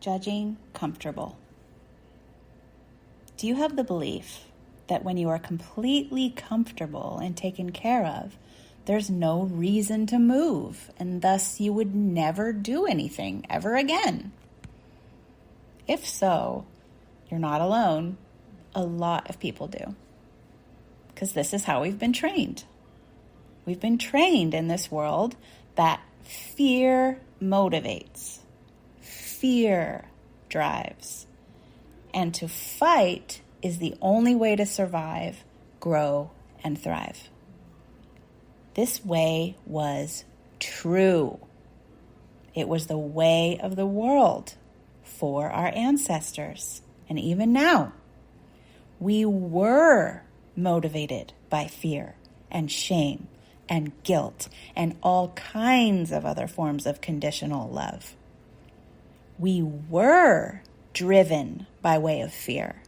judging comfortable? Do you have the belief that when you are completely comfortable and taken care of, there's no reason to move, and thus you would never do anything ever again? If so, you're not alone. A lot of people do. Because this is how we've been trained. We've been trained in this world that fear motivates, fear drives, and to fight is the only way to survive, grow, and thrive. This way was true. It was the way of the world for our ancestors. And even now, we were motivated by fear and shame and guilt and all kinds of other forms of conditional love. We were driven by way of fear,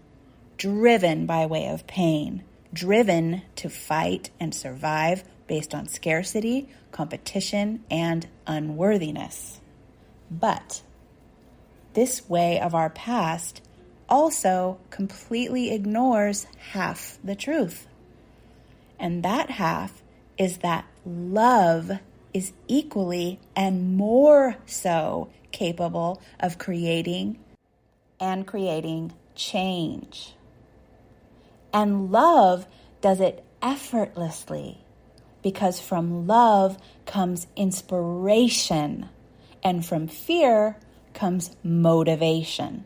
driven by way of pain, driven to fight and survive based on scarcity, competition, and unworthiness. But this way of our past also completely ignores half the truth. And that half is that love is equally and more so capable of creating change. And love does it effortlessly, because from love comes inspiration, and from fear comes motivation.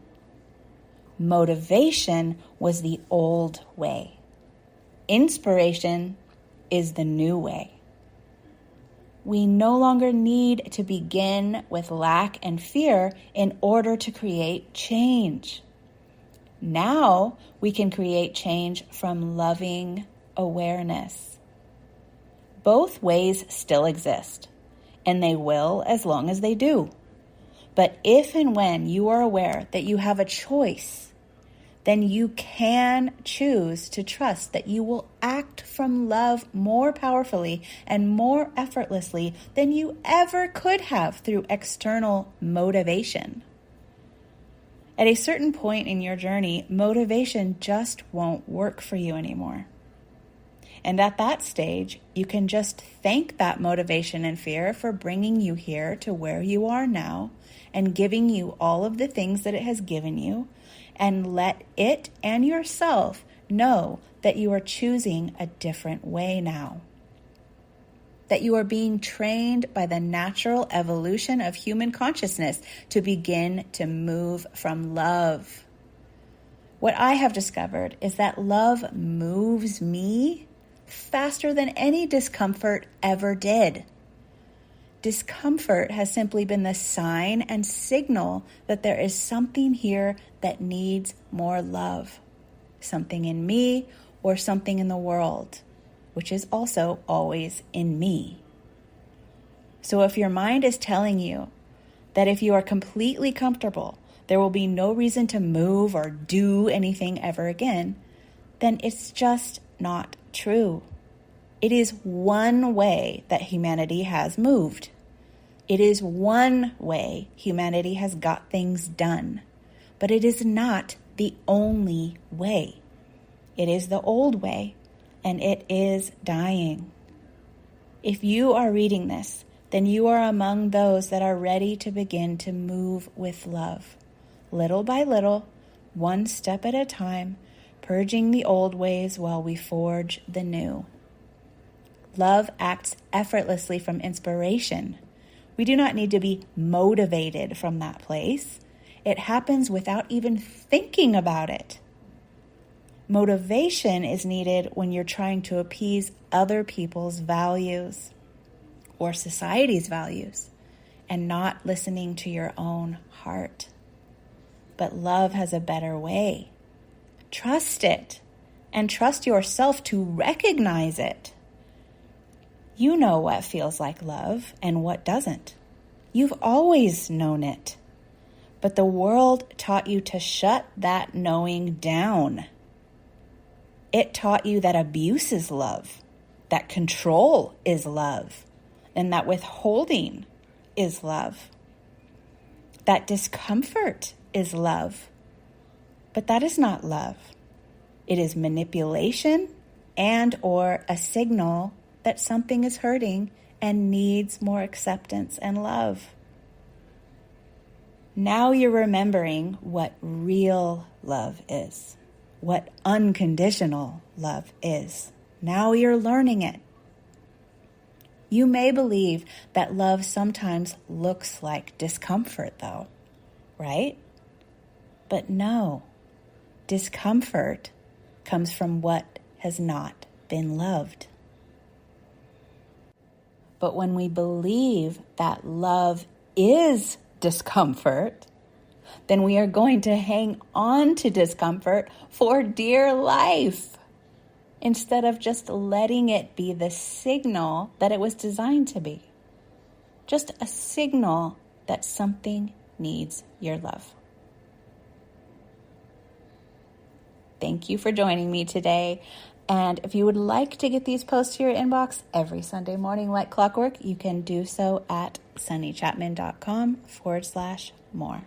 Motivation was the old way. Inspiration is the new way. We no longer need to begin with lack and fear in order to create change. Now we can create change from loving awareness. Both ways still exist, and they will as long as they do. But if and when you are aware that you have a choice, then you can choose to trust that you will act from love more powerfully and more effortlessly than you ever could have through external motivation. At a certain point in your journey, motivation just won't work for you anymore. And at that stage, you can just thank that motivation and fear for bringing you here to where you are now and giving you all of the things that it has given you, and let it and yourself know that you are choosing a different way now. That you are being trained by the natural evolution of human consciousness to begin to move from love. What I have discovered is that love moves me faster than any discomfort ever did. Discomfort has simply been the sign and signal that there is something here that needs more love. Something in me or something in the world, which is also always in me. So if your mind is telling you that if you are completely comfortable, there will be no reason to move or do anything ever again, then it's just not true. It is one way that humanity has moved. It is one way humanity has got things done, but it is not the only way. It is the old way, and it is dying. If you are reading this, then you are among those that are ready to begin to move with love. Little by little, one step at a time, purging the old ways while we forge the new. Love acts effortlessly from inspiration. We do not need to be motivated from that place. It happens without even thinking about it. Motivation is needed when you're trying to appease other people's values or society's values and not listening to your own heart. But love has a better way. Trust it, and trust yourself to recognize it. You know what feels like love and what doesn't. You've always known it. But the world taught you to shut that knowing down. It taught you that abuse is love, that control is love, and that withholding is love. That discomfort is love. But that is not love. It is manipulation and or a signal that something is hurting and needs more acceptance and love. Now you're remembering what real love is, what unconditional love is. Now you're learning it. You may believe that love sometimes looks like discomfort, though, right? But no, discomfort comes from what has not been loved. But when we believe that love is discomfort, then we are going to hang on to discomfort for dear life, instead of just letting it be the signal that it was designed to be. Just a signal that something needs your love. Thank you for joining me today. And if you would like to get these posts to your inbox every Sunday morning like clockwork, you can do so at sunnychapman.com/more.